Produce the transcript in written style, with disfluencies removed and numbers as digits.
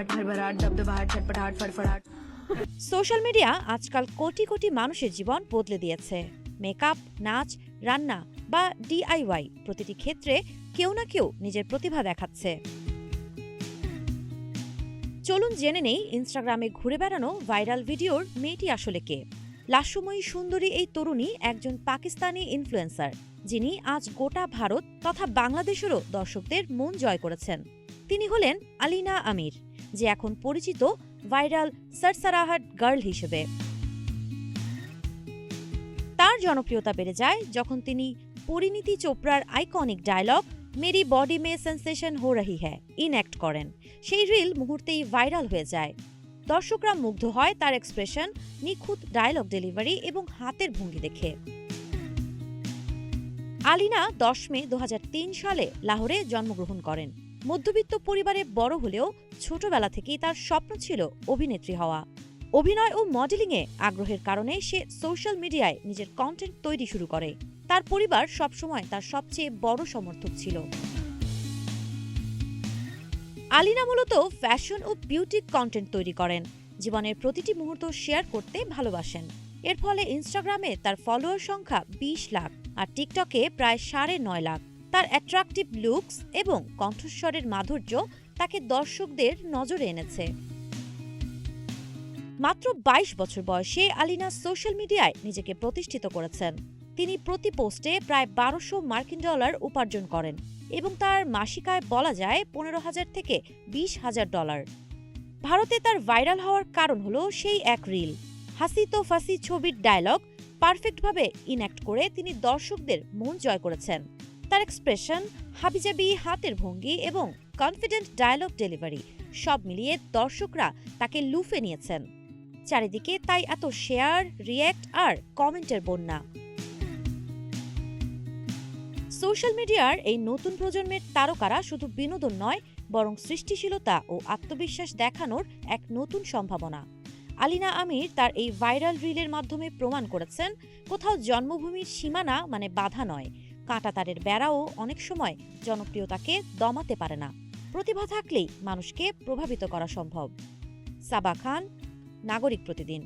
भरभराट हरभराट दबदबाहट छटपटाहट फड़फड़ाट। Social media আজকাল কোটি কোটি মানুষের জীবন বদলে দিয়েছে। মেকআপ, নাচ, রান্না বা ডিআইওয়াই প্রতিটি ক্ষেত্রে কেউ না কেউ নিজের প্রতিভা দেখাচ্ছে। চলুন জেনে নেই ইনস্টাগ্রামে ঘুরে বেড়ানো ভাইরাল ভিডিওর মেয়েটি আসলে কে। লাস্যময়ী সুন্দরী এই তরুণী একজন পাকিস্তানি ইনফ্লুয়েন্সার, যিনি আজ গোটা ভারত তথা বাংলাদেশেরও দর্শকদের মন জয় করেছেন। তিনি হলেন আলিনা আমির, যে এখন পরিচিত ভাইরাল সরসরাহট গার্ল হিসেবে। তার জনপ্রিয়তা বেড়ে যায় যখন তিনি পরিণীতি চোপড়ার আইকনিক ডায়লগ মেরি বডি মে সেন্সেশন হো রহি হ্যায় ইনঅ্যাক্ট করেন। সেই রিল মুহূর্তেই ভাইরাল হয়ে যায়। দর্শকরা মুগ্ধ হয় তার এক্সপ্রেশন, নিখুঁত ডায়লগ ডেলিভারি এবং হাতের ভঙ্গি দেখে। আলিনা 10 মে 2003 সালে লাহোরে জন্মগ্রহণ করেন। মধ্যবিত্ত পরিবারে বড় হলেও ছোটবেলা থেকেই তার স্বপ্ন ছিল অভিনেত্রী হওয়া। অভিনয় ও মডেলিংয়ে আগ্রহের কারণে সে সোশ্যাল মিডিয়ায় নিজের কন্টেন্ট তৈরি শুরু করে। তার পরিবার সবসময় তার সবচেয়ে বড় সমর্থক ছিল। আলিনা মূলত ফ্যাশন ও বিউটি কন্টেন্ট তৈরি করেন, জীবনের প্রতিটি মুহূর্ত শেয়ার করতে ভালোবাসেন। এর ফলে ইনস্টাগ্রামে তার ফলোয়ার সংখ্যা 20 লাখ আর টিকটকে প্রায় 9.5 লাখ। তার অ্যাট্রাকটিভ লুকস এবং কণ্ঠস্বরের মাধুর্য তাকে দর্শকদের নজরে এনেছে। মাত্র 22 বছর বয়সে আলিনা সোশ্যাল মিডিয়ায় নিজেকে প্রতিষ্ঠিত করেছেন। তিনি প্রতি পোস্টে প্রায় 1200 মার্কিন ডলার উপার্জন করেন এবং তার মাসিক আয় বলা যায় 15,000 থেকে 20,000 ডলার। ভারতে তার ভাইরাল হওয়ার কারণ হলো সেই এক রিল। হাসি তো ফাসি ছবির ডায়লগ পারফেক্টভাবে ইনঅ্যাক্ট করে তিনি দর্শকদের মন জয় করেছেন। তার এক্সপ্রেশন, হাবিজাবি হাতের ভঙ্গি এবং কনফিডেন্ট ডায়লগ ডেলিভারি সব মিলিয়ে দর্শকরা তাকে লুফে নিয়েছেন। চারিদিকে তাই এত শেয়ার, রিয়্যাক্ট আর কমেন্টের বন্যা। সোশ্যাল মিডিয়ার এই নতুন প্রজন্মের তারকারা শুধু বিনোদন নয়, বরং সৃষ্টিশীলতা ও আত্মবিশ্বাস দেখানোর এক নতুন সম্ভাবনা। আলিনা আমির তার এই ভাইরাল রিলের মাধ্যমে প্রমাণ করেছেন, কোথাও জন্মভূমির সীমানা মানে বাধা নয়, কাঁটাতারের বেড়াও অনেক সময় জনপ্রিয়তাকে দমাতে পারে না। প্রতিভা থাকলেই মানুষকে প্রভাবিত করা সম্ভব। সাবা খান, নাগরিক প্রতিদিন।